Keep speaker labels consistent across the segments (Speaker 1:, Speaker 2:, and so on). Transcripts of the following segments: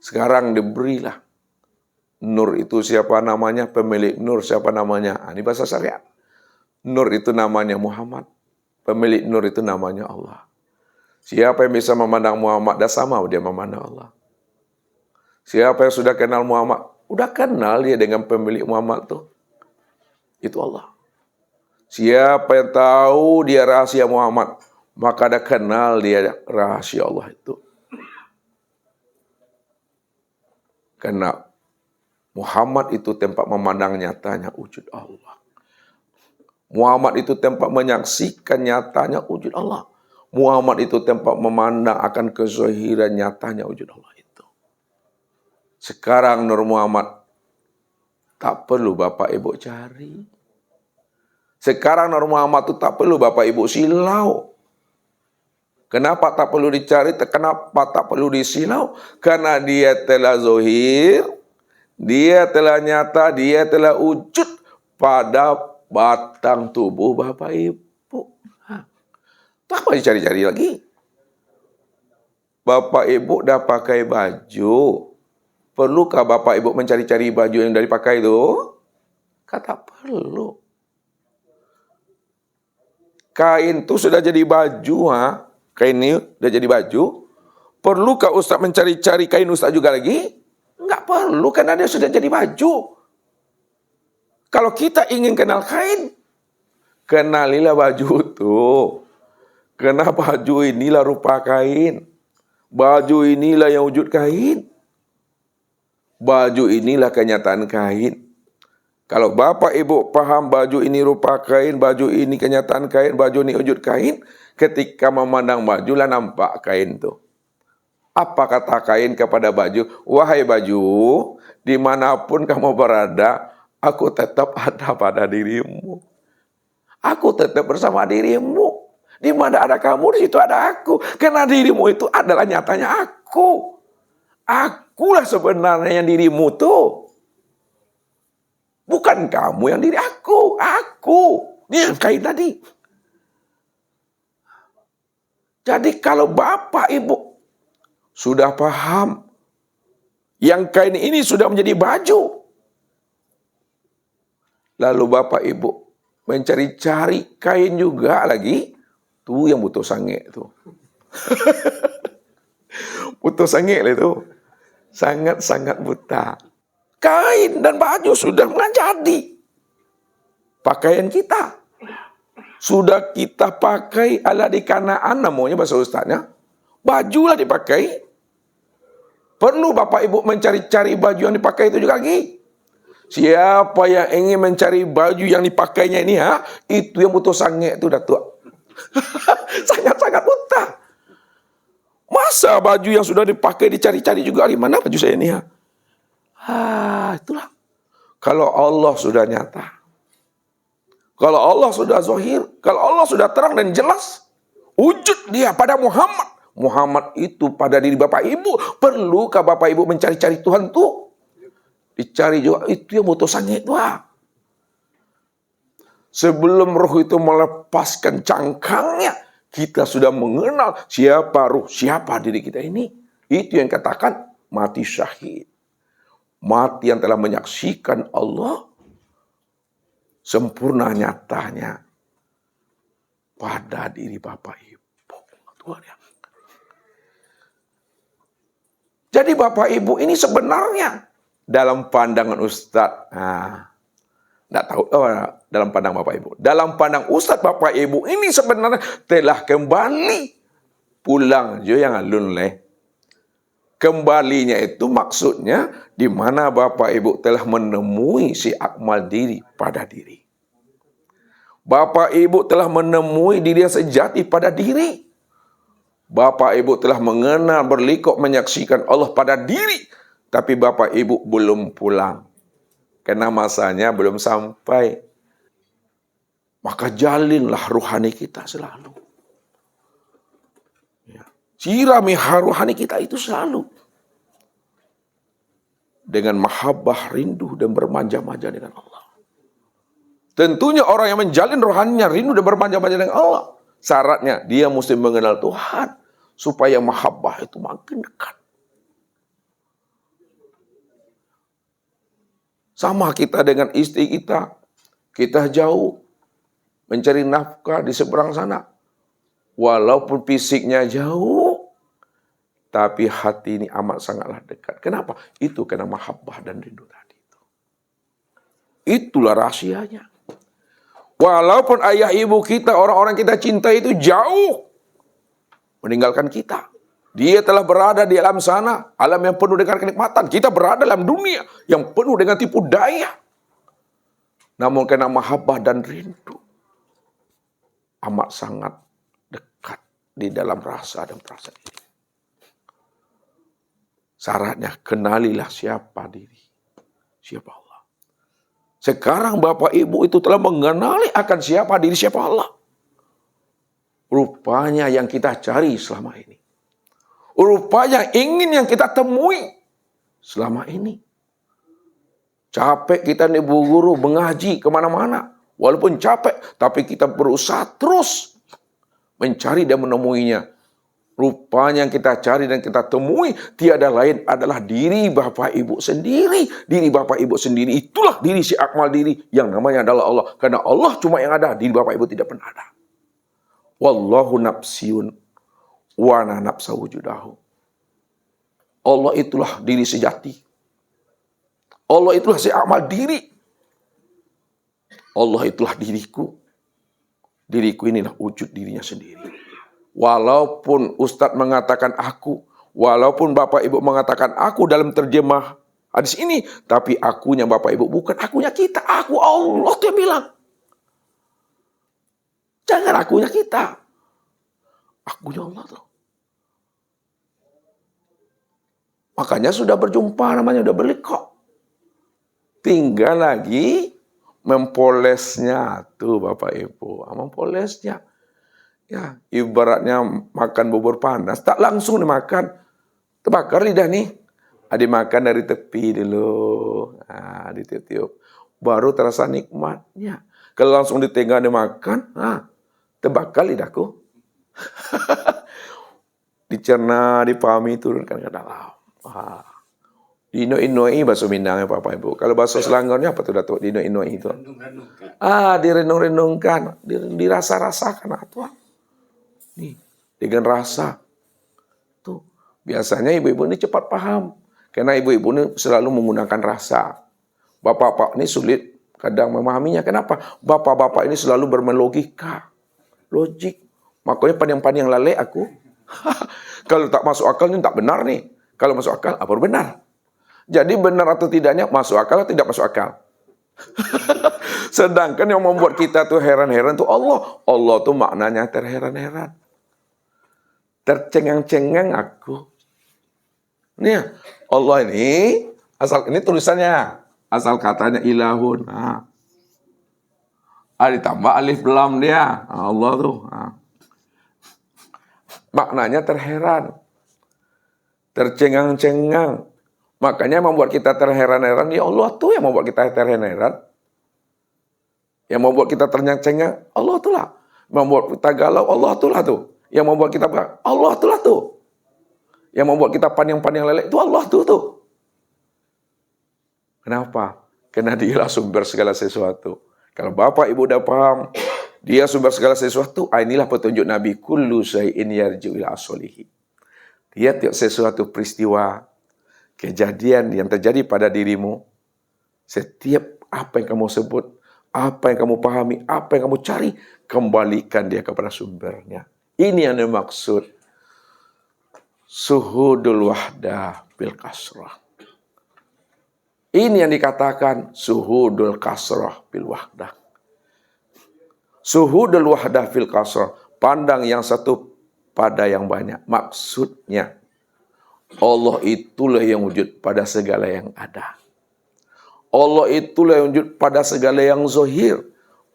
Speaker 1: Sekarang diberilah. Nur itu siapa namanya? Pemilik nur siapa namanya? Ini bahasa syariat. Nur itu namanya Muhammad. Pemilik nur itu namanya Allah. Siapa yang bisa memandang Muhammad, dah sama dia memandang Allah. Siapa yang sudah kenal Muhammad, udah kenal dia dengan pemilik Muhammad tuh. Itu Allah. Siapa yang tahu dia rahasia Muhammad, maka dah kenal dia rahasia Allah itu. Karena Muhammad itu tempat memandang nyatanya wujud Allah. Muhammad itu tempat menyaksikan nyatanya wujud Allah. Muhammad itu tempat memandang akan kezahiran nyatanya wujud Allah itu. Sekarang Nur Muhammad tak perlu Bapak Ibu cari. Sekarang Nur Muhammad itu tak perlu Bapak Ibu silau. Kenapa tak perlu dicari? Kenapa tak perlu disilau? Karena dia telah zahir, dia telah nyata, dia telah wujud pada batang tubuh Bapak Ibu. Tak apa dicari-cari lagi. Bapak Ibu dah pakai baju. Perlukah Bapak Ibu mencari-cari baju yang dah dipakai itu? Kata perlu. Kain itu sudah jadi baju, kain ini sudah jadi baju. Perlukah Ustaz mencari-cari kain Ustaz juga lagi? Enggak perlu, karena dia sudah jadi baju. Kalau kita ingin kenal kain, kenalilah baju itu. Karena baju inilah rupa kain. Baju inilah yang wujud kain. Baju inilah kenyataan kain. Kalau Bapak Ibu paham baju ini rupa kain, baju ini kenyataan kain, baju ini wujud kain, ketika memandang baju lah nampak kain itu. Apa kata kain kepada baju? Wahai baju, dimanapun kamu berada, aku tetap ada pada dirimu. Aku tetap bersama dirimu. Di mana ada kamu, di situ ada aku. Karena dirimu itu adalah nyatanya aku. Akulah sebenarnya yang dirimu tuh. Bukan kamu yang diri aku. Aku. Ini yang kain tadi. Jadi kalau Bapak Ibu sudah paham, yang kain ini sudah menjadi baju. Lalu Bapak Ibu mencari-cari kain juga lagi. Tuh yang butuh sange tuh. Butuh sange lah itu. Sangat-sangat buta. Kain dan baju sudah menjadi pakaian kita. Sudah kita pakai ala di kanaan namanya bahasa ustaznya. Bajulah dipakai. Perlu Bapak Ibu mencari-cari baju yang dipakai itu juga lagi. Siapa yang ingin mencari baju yang dipakainya ini, itu yang butuh sange itu dah tua. Sangat-sangat buta. Masa baju yang sudah dipakai dicari-cari juga di mana baju saya ini itulah. Kalau Allah sudah nyata, kalau Allah sudah zahir, kalau Allah sudah terang dan jelas, wujud dia pada Muhammad. Muhammad itu pada diri Bapak Ibu. Perlukah Bapak Ibu mencari-cari Tuhan tuh? Dicari juga, itu yang butuh sange itu. Sebelum roh itu melepaskan cangkangnya, kita sudah mengenal siapa ruh, siapa diri kita ini. Itu yang katakan mati syahid. Mati yang telah menyaksikan Allah sempurna nyatanya pada diri Bapak Ibu. Tuhan ya. Jadi Bapak Ibu ini sebenarnya dalam pandangan Ustadz, tidak tahu dalam pandang Bapak Ibu. Dalam pandang Ustadz Bapak Ibu ini sebenarnya telah kembali pulang je yang alun leh. Kembalinya itu maksudnya di mana Bapak Ibu telah menemui si akmal diri pada diri. Bapak Ibu telah menemui diri yang sejati pada diri. Bapak Ibu telah mengenal, berlikuk, menyaksikan Allah pada diri. Tapi Bapak Ibu belum pulang. Karena masanya belum sampai. Maka jalinlah ruhani kita selalu. Ya. Sirami ruhani kita itu selalu. Dengan mahabbah, rindu, dan bermanja-manja dengan Allah. Tentunya orang yang menjalin rohaninya, rindu dan bermanja-manja dengan Allah. Syaratnya dia mesti mengenal Tuhan. Supaya mahabbah itu makin dekat. Sama kita dengan istri kita. Kita jauh mencari nafkah di seberang sana. Walaupun fisiknya jauh, tapi hati ini amat sangatlah dekat. Kenapa? Itu karena mahabbah dan rindu tadi. Itulah rahasianya. Walaupun ayah ibu kita, orang-orang kita cintai itu jauh meninggalkan kita. Dia telah berada di alam sana, alam yang penuh dengan kenikmatan. Kita berada dalam dunia yang penuh dengan tipu daya. Namun karena mahabbah dan rindu, amat sangat dekat di dalam rasa dan perasaan ini. Syaratnya, kenalilah siapa diri, siapa Allah. Sekarang Bapak Ibu itu telah mengenali akan siapa diri, siapa Allah. Rupanya yang kita cari selama ini. Rupanya ingin yang kita temui selama ini. Capek kita nih Bu Guru mengaji kemana-mana. Walaupun capek, tapi kita berusaha terus mencari dan menemuinya. Rupanya yang kita cari dan kita temui tiada lain adalah diri Bapak Ibu sendiri. Diri Bapak Ibu sendiri itulah diri si akmal diri yang namanya adalah Allah. Karena Allah cuma yang ada, diri Bapak Ibu tidak pernah ada. Wallahu nafsiyun wa na nafsa wujudahu. Allah itulah diri sejati. Allah itulah si akmal diri. Allah itulah diriku. Diriku inilah wujud dirinya sendiri. Walaupun Ustadz mengatakan aku, walaupun Bapak Ibu mengatakan aku dalam terjemah hadis ini, tapi akunya Bapak Ibu bukan akunya kita. Aku Allah tuh yang bilang. Jangan akunya kita. Akunya Allah tuh. Makanya sudah berjumpa namanya, sudah berliqa. Tinggal lagi mempolesnya tuh Bapak Ibu, mempolesnya. Ya, ibaratnya makan bubur panas, tak langsung dimakan. Terbakar lidah nih. Dimakan dari tepi dulu. Ditiup-tiup. Baru terasa nikmatnya. Kalau langsung ditenggak dimakan, terbakar lidahku. Dicerna, dipahami, turunkan ke dalam. Dino-inoi bahasa Minangnya Bapak Ibu. Kalau bahasa Selangornya apa tuh Datuk? Dino-inoi itu. Direnung-renungkan, dirasa-rasakan apa? Nih, dengan rasa. Tuh, biasanya ibu-ibu ini cepat paham. Karena ibu-ibu ini selalu menggunakan rasa. Bapak-bapak ini sulit kadang memahaminya. Kenapa? Bapak-bapak ini selalu bermelogika. Logik. Makanya pandang-pandang lalai aku. Kalau tak masuk akal ini tak benar nih. Kalau masuk akal, apa benar? Jadi benar atau tidaknya masuk akal atau tidak masuk akal. Sedangkan yang membuat kita tuh heran-heran tuh Allah. Allah tuh maknanya terheran-heran. Tercengang-cengang aku. Nih, Allah ini, ini tulisannya. Asal katanya ilahun. Ditambah alif lam dia. Allah tuh. Maknanya terheran. Tercengang-cengang. Makanya membuat kita terheran-heran, ya Allah tuh yang membuat kita terheran-heran. Yang membuat kita tercengang, Allah tuh lah. Membuat kita galau, Allah tuh lah tuh. Yang membuat kita, Allah tuh lah tuh. Yang membuat kita pandang-pandang lelek, itu Allah tuh. Kenapa? Karena dialah sumber segala sesuatu. Kalau Bapak Ibu udah paham, dia sumber segala sesuatu, inilah petunjuk Nabi. Kullu syai'in yarji'u ila aslihi. Dia tiap sesuatu peristiwa, kejadian yang terjadi pada dirimu, setiap apa yang kamu sebut, apa yang kamu pahami, apa yang kamu cari, kembalikan dia kepada sumbernya. Ini yang dimaksud suhudul wahdah bil kasrah. Ini yang dikatakan suhudul kasrah bil wahdah. Suhudul wahdah fil kasrah. Pandang yang satu pada yang banyak. Maksudnya, Allah itulah yang wujud pada segala yang ada. Allah itulah yang wujud pada segala yang zahir.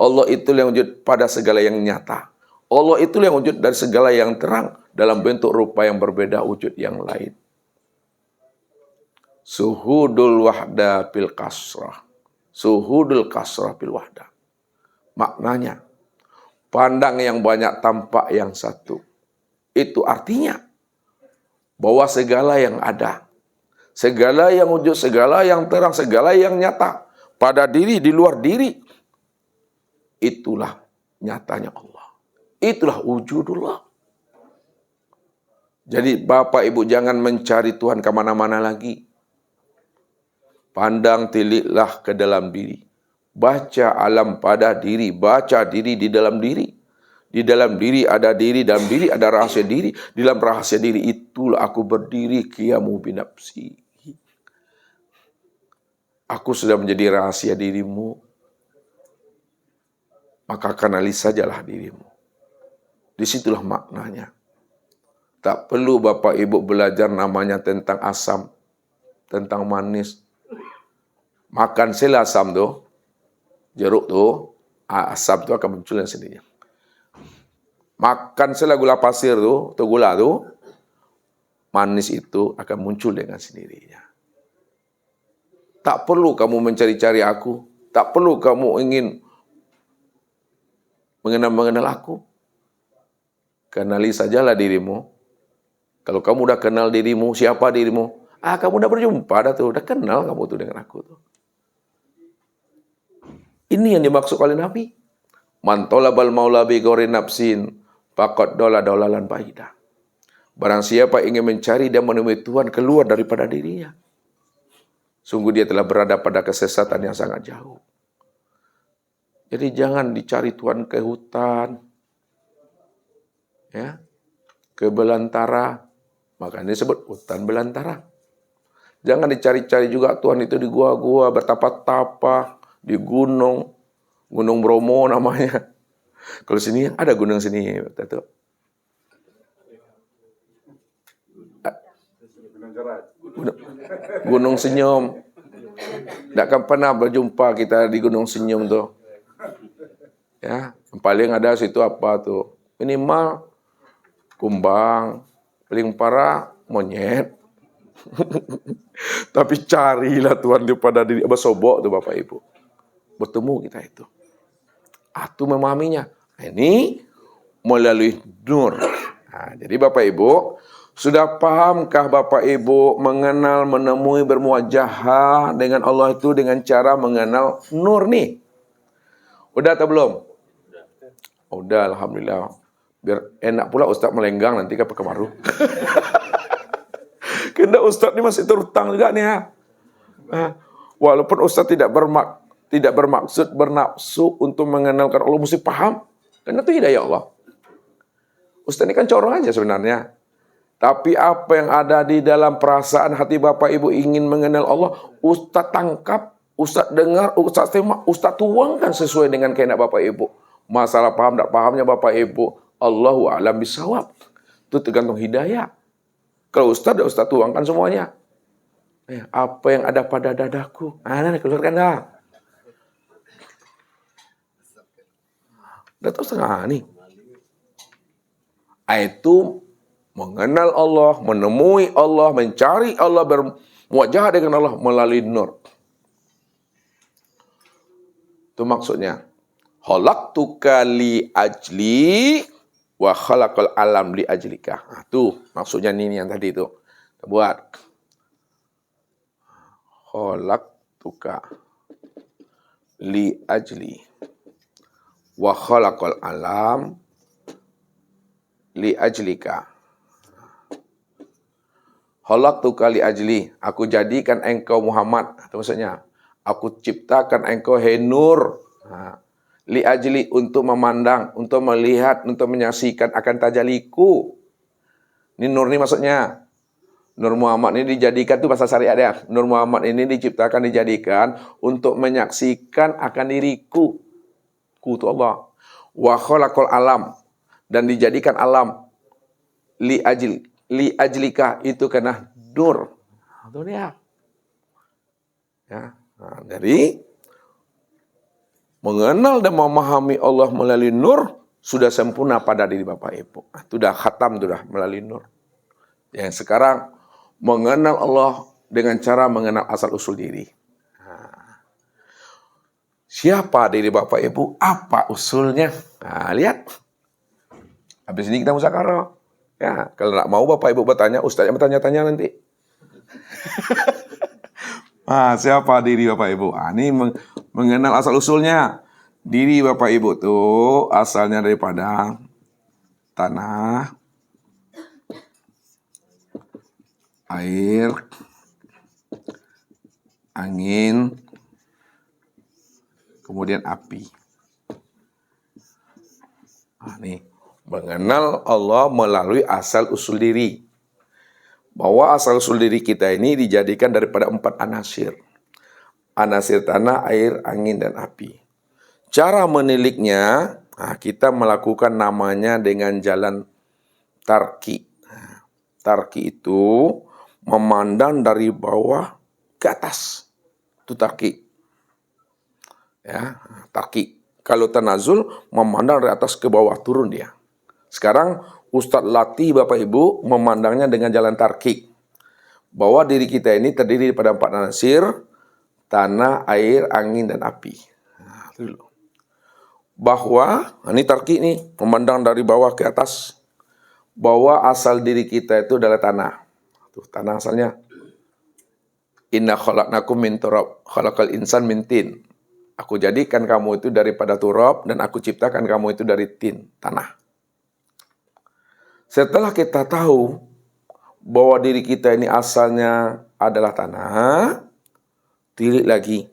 Speaker 1: Allah itulah yang wujud pada segala yang nyata. Allah itulah yang wujud dari segala yang terang dalam bentuk rupa yang berbeda wujud yang lain. Suhudul wahda bil kasrah. Suhudul kasrah bil wahda. Maknanya, pandang yang banyak tampak yang satu. Itu artinya bahwa segala yang ada, segala yang wujud, segala yang terang, segala yang nyata, pada diri, di luar diri. Itulah nyatanya Allah. Itulah wujudullah. Jadi Bapak Ibu jangan mencari Tuhan kemana-mana lagi. Pandang telitlah ke dalam diri. Baca alam pada diri. Baca diri di dalam diri. Di dalam diri ada diri, dalam diri ada rahasia diri. Di dalam rahasia diri itulah aku berdiri qiyamu binafsi. Aku sudah menjadi rahasia dirimu. Maka kenali sajalah dirimu. Disitulah maknanya. Tak perlu Bapak Ibu belajar namanya tentang asam, tentang manis. Makan sila asam tu, jeruk tu, asam tu akan muncul dengan sendirinya. Makan sila gula pasir tu, atau gula tu, manis itu akan muncul dengan sendirinya. Tak perlu kamu mencari-cari aku, tak perlu kamu ingin mengenal aku. Kenali sajalah dirimu. Kalau kamu udah kenal dirimu, siapa dirimu? Kamu udah berjumpa dah tuh, udah kenal kamu tuh dengan aku tuh. Ini yang dimaksud oleh Nabi. Man talabal maula bi ghairi nafsin faqad dolalan baidah. Barang siapa ingin mencari dan menemui Tuhan keluar daripada dirinya, sungguh dia telah berada pada kesesatan yang sangat jauh. Jadi jangan dicari Tuhan ke hutan, ya, ke belantara. Makanya disebut hutan belantara. Jangan dicari-cari juga Tuhan itu di gua-gua, bertapa-tapa, di gunung. Gunung Bromo namanya. Kalau sini ada gunung sini. Gunung Senyum. Tidak akan pernah berjumpa kita di Gunung Senyum tuh. Ya, yang paling ada situ apa tuh? Minimal kumbang. Paling parah, monyet. Tapi carilah Tuhan daripada diri. Bersobok tuh Bapak Ibu. Bertemu kita itu. Itu memahaminya. Ini melalui nur. Jadi Bapak Ibu, sudah pahamkah Bapak Ibu mengenal, menemui, bermuajahah dengan Allah itu dengan cara mengenal nur nih? Udah atau belum? Udah, Alhamdulillah. Biar enak pula Ustaz melenggang nanti ke Pekanbaru. Karena Ustaz ini masih terutang juga nih ya. Walaupun Ustaz tidak bermaksud bernafsu untuk mengenalkan Allah, mesti paham. Karena itu hidayah Allah. Ustaz ini kan corong aja sebenarnya. Tapi apa yang ada di dalam perasaan hati Bapak Ibu ingin mengenal Allah, Ustaz tangkap, Ustaz dengar, Ustaz terima, Ustaz tuangkan sesuai dengan kehendak Bapak Ibu. Masalah paham tak pahamnya Bapak Ibu, Allahu a'lam bishawab. Itu tergantung hidayah. Kalau Ustaz tuangkan semuanya. Apa yang ada pada dadaku, keluarkan dah. Udah tahu setengah nih. Itu mengenal Allah, menemui Allah, mencari Allah, bermuajahah dengan Allah melalui nur. Itu maksudnya. Khalaqtuka li ajli wa khalaqal alam li ajlika. Tuh maksudnya ini yang tadi itu. Kita buat. Khalaqtuka li ajli wa khalaqal alam li ajlika. Khalaqtuka li ajli, aku jadikan engkau Muhammad. Itu maksudnya, aku ciptakan engkau nur. Li ajli, untuk memandang, untuk melihat, untuk menyaksikan akan tajaliku. Ini nur ini maksudnya. Nur Muhammad ini dijadikan, itu bahasa syariat dia. Nur Muhammad ini diciptakan, dijadikan untuk menyaksikan akan diriku. Ku itu Allah. Wa khalaqal alam, dan dijadikan alam. Li ajlika, itu karena nur. Itu dia. Ya. Jadi mengenal dan memahami Allah melalui nur sudah sempurna pada diri Bapak Ibu. Sudah khatam, sudah melalui nur. Yang sekarang mengenal Allah dengan cara mengenal asal usul diri. Siapa diri Bapak Ibu? Apa usulnya? Lihat. Habis ini kita musyawarah. Ya, kalau nak mau Bapak Ibu bertanya, Ustaz yang bertanya-tanya nanti. Siapa diri Bapak Ibu? Ini mengenal asal-usulnya. Diri Bapak Ibu tuh asalnya daripada tanah, air, angin, kemudian api. Nih, mengenal Allah melalui asal-usul diri. Bahwa asal-usul diri kita ini dijadikan daripada 4 anasir. Anasir tanah, air, angin, dan api. Cara meniliknya, kita melakukan namanya dengan jalan tarki. Tarki itu memandang dari bawah ke atas. Itu tarki. Ya, tarki. Kalau tanazul, memandang dari atas ke bawah, turun dia. Sekarang Ustadz latih Bapak Ibu memandangnya dengan jalan tarki. Bahwa diri kita ini terdiri pada 4 anasir, tanah, air, angin, dan api. Bahwa, ini tarki nih, memandang dari bawah ke atas. Bahwa asal diri kita itu adalah tanah. Tuh, tanah asalnya. Inna khalaqnakum min turab, khalaqal insan min tin. Aku jadikan kamu itu daripada turab, dan aku ciptakan kamu itu dari tin, tanah. Setelah kita tahu bahwa diri kita ini asalnya adalah tanah, tilik lagi,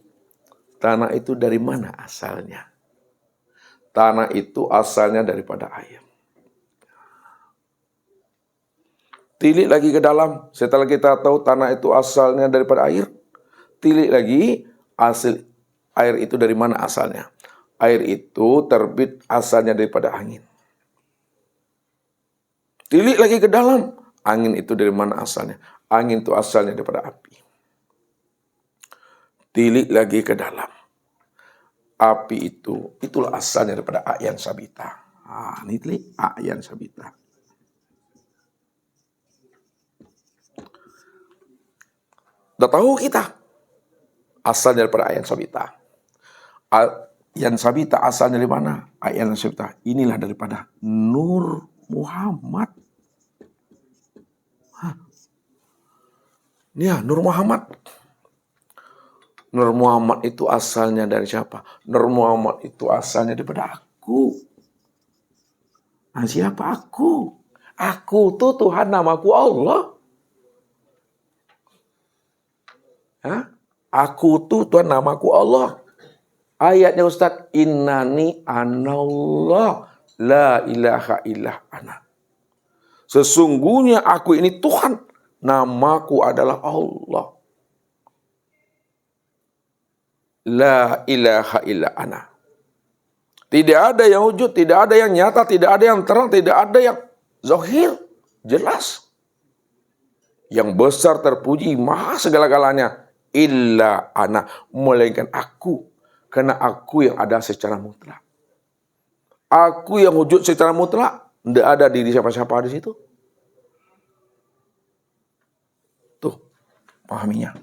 Speaker 1: tanah itu dari mana asalnya? Tanah itu asalnya daripada air. Tilik lagi ke dalam, setelah kita tahu tanah itu asalnya daripada air, tilik lagi, asal air itu dari mana asalnya? Air itu terbit asalnya daripada angin. Tilik lagi ke dalam, angin itu dari mana asalnya? Angin itu asalnya daripada api. Tilik lagi ke dalam, api itulah asalnya daripada A'yan Sabita. Ini tilik A'yan Sabita. Udah tahu kita asalnya daripada A'yan Sabita. A'yan Sabita asalnya dari mana? A'yan Sabita inilah daripada Nur Muhammad. Ya, Nur Muhammad. Nur Muhammad itu asalnya dari siapa? Nur Muhammad itu asalnya daripada aku. Siapa aku? Aku tuh Tuhan, namaku Allah. Aku tuh Tuhan, namaku Allah. Ayatnya Ustaz, innani anallah, la ilaha illa ana. Sesungguhnya aku ini Tuhan, namaku adalah Allah. La ilaha illa ana. Tidak ada yang wujud, tidak ada yang nyata, tidak ada yang terang, tidak ada yang zahir. Jelas. Yang besar terpuji, maha segala-galanya. Illa ana. Melainkan aku. Karena aku yang ada secara mutlak. Aku yang wujud secara mutlak. Tidak ada diri siapa-siapa di situ. Tuh, pahaminya.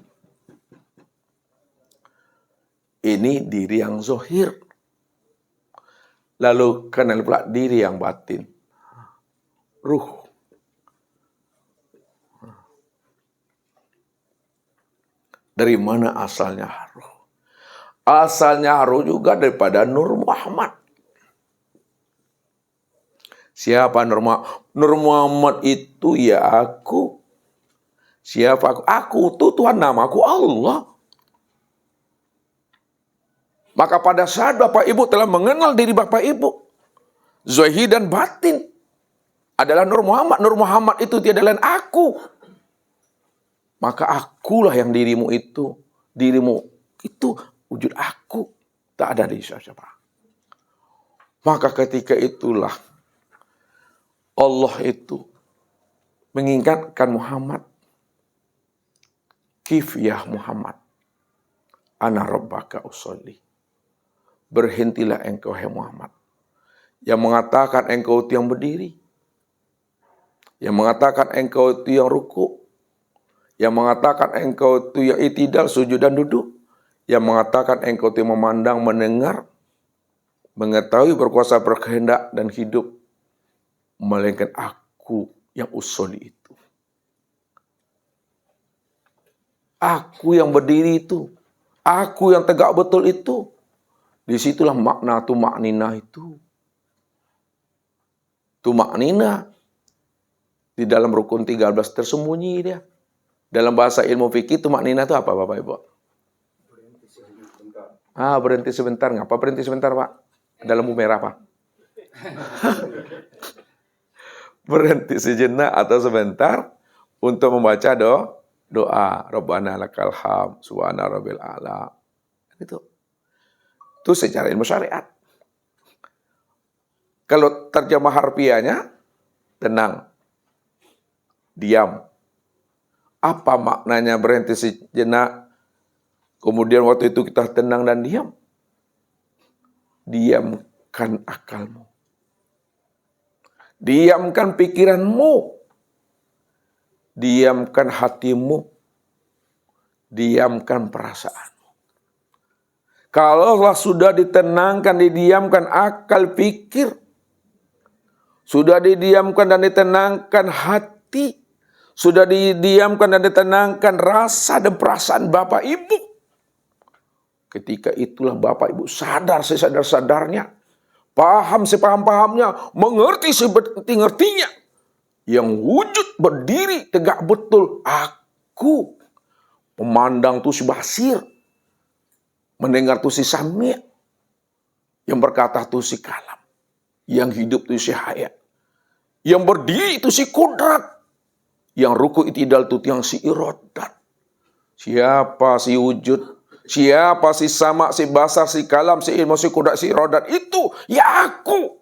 Speaker 1: Ini diri yang zahir. Lalu kenal pula diri yang batin. Ruh. Dari mana asalnya ruh? Asalnya ruh juga daripada Nur Muhammad. Siapa Nur Muhammad? Nur Muhammad itu ya aku. Siapa aku? Aku itu Tuhan, namaku Allah. Maka pada saat Bapak Ibu telah mengenal diri Bapak Ibu, zahir dan batin adalah Nur Muhammad. Nur Muhammad itu tiada lain aku. Maka akulah yang dirimu itu. Dirimu itu wujud aku. Tak ada di siapa-siapa. Maka ketika itulah Allah itu mengingatkan Muhammad. Kif ya Muhammad. Ana rabbaka usolli. Berhentilah engkau hai Muhammad. Yang mengatakan engkau itu yang berdiri. Yang mengatakan engkau itu yang ruku. Yang mengatakan engkau itu yang itidal, sujud dan duduk. Yang mengatakan engkau itu yang memandang, mendengar. Mengetahui, berkuasa, berkehendak dan hidup. Melainkan aku yang usolli itu. Aku yang berdiri itu. Aku yang tegak betul itu. Disitulah makna tumakninah itu. Tumakninah di dalam rukun 13 tersembunyi dia. Dalam bahasa ilmu fikih tumakninah itu apa Bapak Ibu? Berhenti sebentar. Ngapa berhenti sebentar Pak? Ada lampu merah Pak? Berhenti sejenak atau sebentar untuk membaca doa. Rabbana lakal hamd, subhana rabbil a'la. Itu secara ilmu syariat. Kalau terjemah harfiahnya, tenang, diam. Apa maknanya berhenti sejenak? Kemudian waktu itu kita tenang dan diam. Diamkan akalmu. Diamkan pikiranmu. Diamkan hatimu. Diamkan perasaanmu. Kalaulah sudah ditenangkan, didiamkan akal pikir, sudah didiamkan dan ditenangkan hati, sudah didiamkan dan ditenangkan rasa dan perasaan Bapak Ibu. Ketika itulah Bapak Ibu sadar sesadar-sadarnya, paham sepaham-pahamnya, mengerti seperti-ngertinya, yang wujud berdiri tegak betul. Aku memandang tu si basir, mendengar tu si sami', yang berkata tu si kalam, yang hidup tu si hayat, yang berdiri itu si kudrat, yang ruku itidal tu yang si irodat. Siapa si wujud? Siapa si sama, si basar, si kalam, si ilmu, si kudrat, si irodat? Itu ya aku.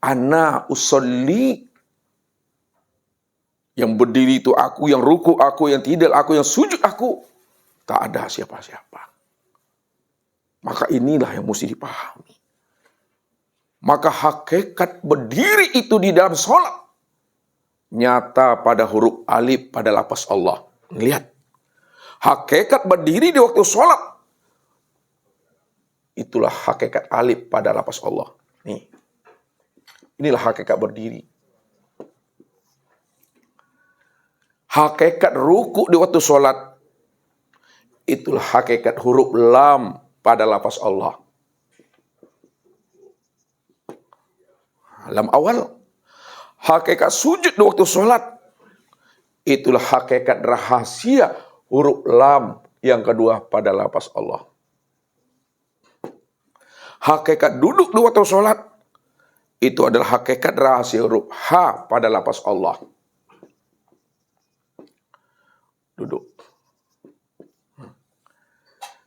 Speaker 1: Ana usolli. Yang berdiri itu aku, yang ruku aku, yang tidal aku, yang sujud aku. Tak ada siapa-siapa. Maka inilah yang mesti dipahami. Maka hakikat berdiri itu di dalam sholat nyata pada huruf alif pada lafaz Allah. Lihat. Hakikat berdiri di waktu sholat, itulah hakikat alif pada lafaz Allah. Nih. Inilah hakikat berdiri. Hakikat ruku di waktu sholat, itulah hakikat huruf lam pada lafaz Allah. Lam awal. Hakikat sujud di waktu sholat, itulah hakikat rahasia huruf lam yang kedua pada lafaz Allah. Hakikat duduk di waktu sholat, itu adalah hakikat rahasia huruf H pada lafaz Allah. Duduk.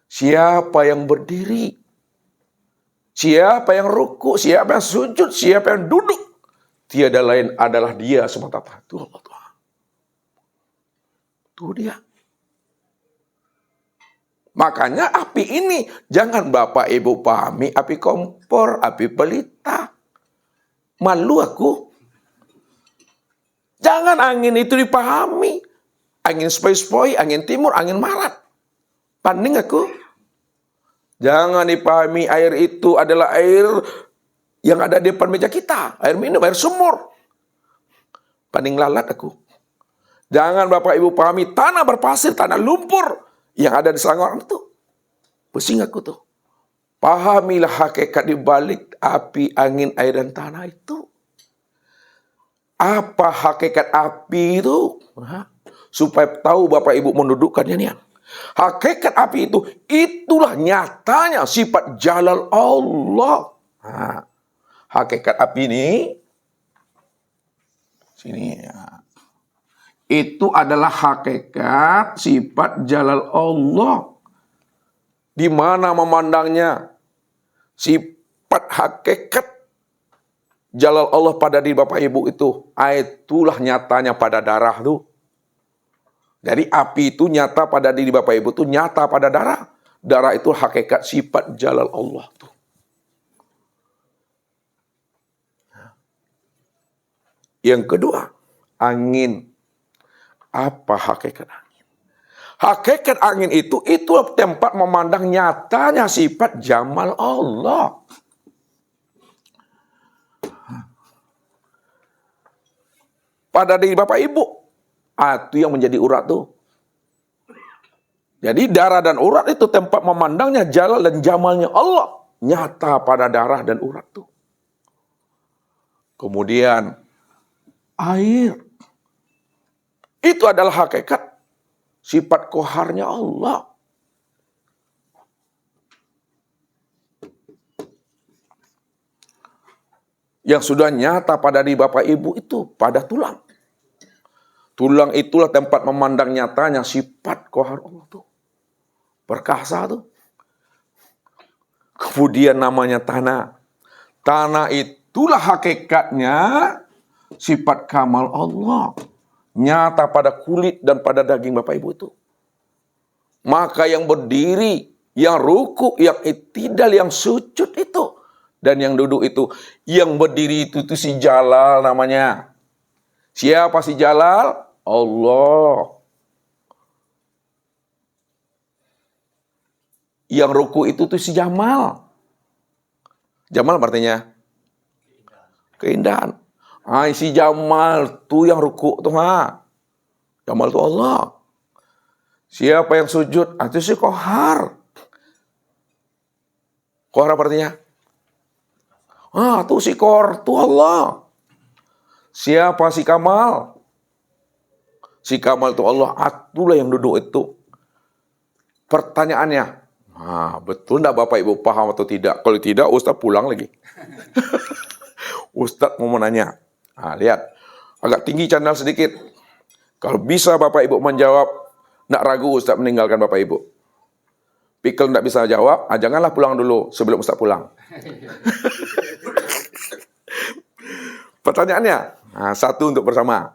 Speaker 1: Siapa yang berdiri? Siapa yang ruku? Siapa yang sujud? Siapa yang duduk? Tiada lain adalah Dia semata. Itu Allah Tuhan. Itu Dia. Makanya api ini jangan Bapak Ibu pahami api kompor, api pelita. Malu aku. Jangan angin itu dipahami. Angin sepoi-sepoi, angin timur, angin barat. Paning aku. Jangan dipahami air itu adalah air yang ada di depan meja kita. Air minum, air sumur. Paning lalat aku. Jangan Bapak Ibu pahami tanah berpasir, tanah lumpur yang ada di Selangor itu. Pusing aku tuh. Pahamilah hakikat di balik api, angin, air, dan tanah itu. Apa hakikat api itu? Supaya tahu Bapak Ibu mendudukkannya nih. Hakikat api itu, itulah nyatanya sifat jalal Allah. Hakikat api ini, sini ya. Itu adalah hakikat sifat jalal Allah. Di mana memandangnya? Sifat hakikat jalal Allah pada diri Bapak Ibu itu, itulah nyatanya pada darah tuh. Jadi api itu nyata pada diri Bapak Ibu itu nyata pada darah. Darah itu hakikat sifat jalal Allah tuh. Yang kedua, angin. Apa hakikat angin? Hakikat angin itu tempat memandang nyatanya sifat jamal Allah. Pada diri Bapak Ibu, itu yang menjadi urat tuh. Jadi darah dan urat itu tempat memandangnya jalal dan jamalnya Allah. Nyata pada darah dan urat itu. Kemudian air. Itu adalah hakikat sifat koharnya Allah. Yang sudah nyata pada di Bapak Ibu itu pada tulang. Tulang itulah tempat memandang nyatanya sifat kohar Allah tuh. Perkasa tuh. Kemudian namanya tanah. Tanah itulah hakikatnya sifat kamal Allah. Nyata pada kulit dan pada daging Bapak Ibu itu. Maka yang berdiri, yang ruku, yang iktidal, yang sujud itu. Dan yang duduk itu. Yang berdiri itu si Jalal namanya. Siapa si Jalal? Allah. Yang ruku itu tuh si Jamal. Jamal artinya? Keindahan. Si Jamal tuh yang ruku tuh Jamal tuh Allah. Siapa yang sujud? Itu si Kohar. Kohar apa artinya? Tuh si Kohar tuh Allah. Siapa si Kamal? Si Kamal tuh Allah. Itulah yang duduk itu. Pertanyaannya, betul enggak Bapak Ibu paham atau tidak? Kalau tidak, Ustaz pulang lagi. Ustaz mau menanya. Lihat. Agak tinggi channel sedikit. Kalau bisa Bapak Ibu menjawab, enggak ragu Ustaz meninggalkan Bapak Ibu. Pikul enggak bisa jawab, janganlah pulang dulu sebelum Ustaz pulang. Pertanyaannya, satu untuk bersama.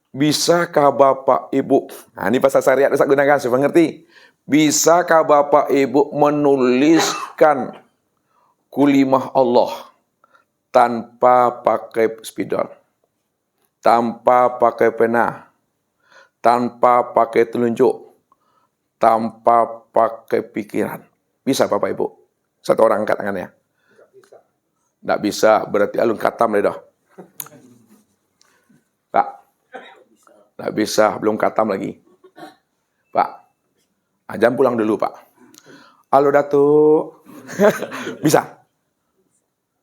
Speaker 1: Bisakah Bapak Ibu, ini bahasa syariat Ustaz gunakan, supaya ngerti. Bisakah Bapak Ibu menuliskan kulimah Allah tanpa pakai spidol, tanpa pakai pena, tanpa pakai telunjuk, tanpa pakai pikiran? Bisa Bapak Ibu? Satu orang angkat tangannya. Nggak bisa, berarti alun katam deh dah. Pak, nggak bisa, belum katam lagi. Pak, jangan pulang dulu Pak. Halo Datuk. Bisa?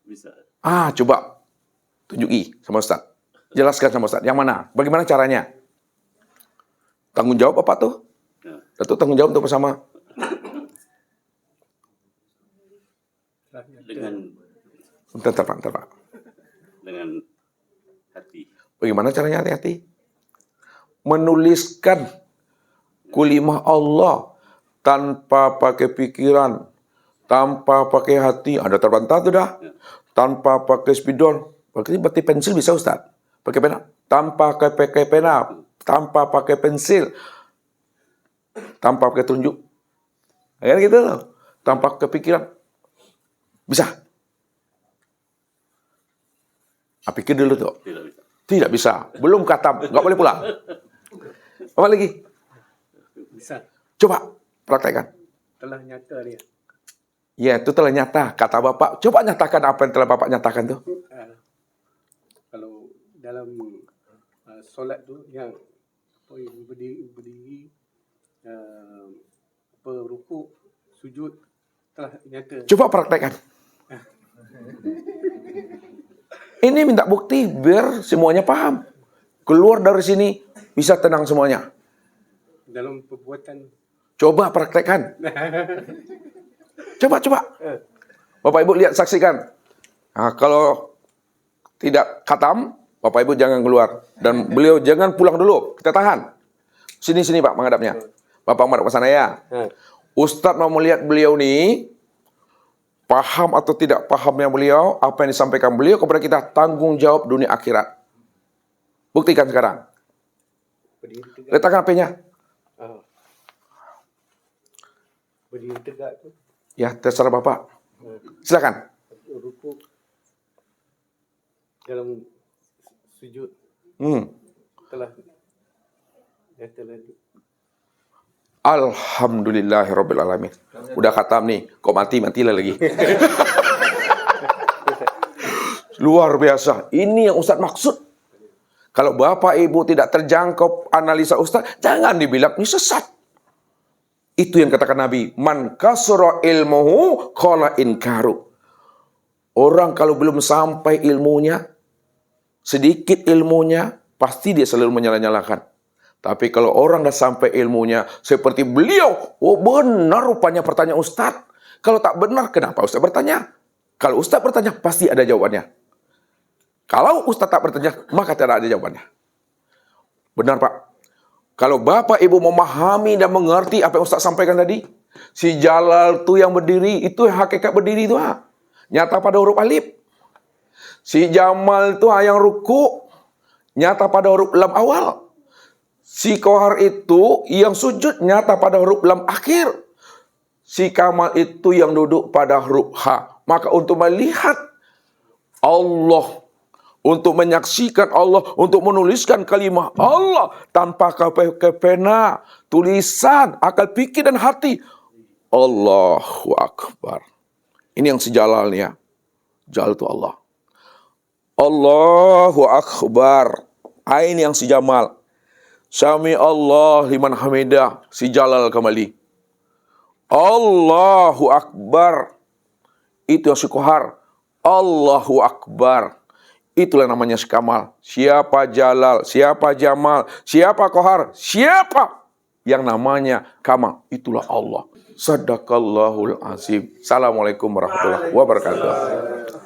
Speaker 2: Bisa.
Speaker 1: Coba tunjuki sama Ustaz. Jelaskan sama Ustaz. Yang mana? Bagaimana caranya? Tanggung jawab apa tuh? Datuk tanggung jawab untuk bersama.
Speaker 2: Dengan
Speaker 1: Bentar Pak.
Speaker 2: dengan hati.
Speaker 1: Bagaimana caranya hati-hati? Menuliskan kulimah Allah tanpa pakai pikiran, tanpa pakai hati. Ada terbantah tuh dah. Tanpa pakai spidol. Berarti pensil bisa Ustaz? Pakai pena? Tanpa pakai pena, tanpa pakai pensil, tanpa pakai tunjuk. Kayak gitu loh. Tanpa kepikiran. Bisa? Pikir dulu tuh.
Speaker 2: Tidak bisa.
Speaker 1: Tidak bisa. Belum katam. Nggak boleh pulang. Apa lagi?
Speaker 3: Bisa.
Speaker 1: Coba praktekkan.
Speaker 3: Telah nyata dia.
Speaker 1: Ya, itu telah nyata. Kata Bapak, coba nyatakan apa yang telah Bapak nyatakan tuh.
Speaker 3: Kalau dalam solat tu yang berdiri rukuk, sujud telah nyata.
Speaker 1: Coba praktekkan. Ini minta bukti biar semuanya paham. Keluar dari sini bisa tenang semuanya.
Speaker 3: Dalam perbuatan.
Speaker 1: Coba praktekkan. Coba. Bapak Ibu lihat, saksikan. Kalau tidak khatam, Bapak Ibu jangan keluar. Dan beliau jangan pulang dulu. Kita tahan. Sini Pak menghadapnya. Bapak menghadap ke sana ya. Ustadz mau melihat beliau nih, paham atau tidak pahamnya beliau, apa yang disampaikan beliau kepada kita, tanggung jawab dunia akhirat. Buktikan sekarang. Letakkan HP-nya.
Speaker 3: Berdiri tegak tu.
Speaker 1: Ya, terserah Bapak. Silakan.
Speaker 3: Rukuk. Dalam sujud. Telah nyata lagi.
Speaker 1: Alhamdulillahirrabbilalamin. Udah khatam nih, kok mati-matilah lagi. Luar biasa. Ini yang Ustadz maksud. Kalau Bapak Ibu tidak terjangkau analisa Ustadz, jangan dibilang ini sesat. Itu yang katakan Nabi, man kasura ilmuhu qala inkaru. Orang kalau belum sampai ilmunya, sedikit ilmunya, pasti dia selalu menyalah-nyalahkan. Tapi kalau orang dah sampai ilmunya, seperti beliau, oh benar rupanya pertanyaan Ustaz. Kalau tak benar, kenapa Ustaz bertanya? Kalau Ustaz bertanya, pasti ada jawabannya. Kalau Ustaz tak bertanya, maka tidak ada jawabannya. Benar Pak. Kalau Bapak Ibu memahami dan mengerti apa yang Ustaz sampaikan tadi, si Jalal tu yang berdiri, itu hakikat berdiri itu nyata pada huruf alif. Si Jamal tu yang ruku, nyata pada huruf lam awal. Si Kohar itu yang sujud, nyata pada huruf lam akhir. Si Kamal itu yang duduk pada huruf ha. Maka untuk melihat Allah, untuk menyaksikan Allah, untuk menuliskan kalimah Allah tanpa pena, tulisan, akal pikir dan hati. Allahu Akbar. Ini yang sejalalnya. Jalal itu Allah. Allahu Akbar. Ini yang si Jamal. Sami Allah liman hamidah. Si Jalal kembali. Allahu Akbar. Itu yang si Kohar. Allahu Akbar. Itulah namanya si Kamal. Siapa Jalal, siapa Jamal, siapa Kohar, siapa yang namanya Kamal. Itulah Allah. Sadaqallahul azim. Assalamualaikum warahmatullahi wabarakatuh.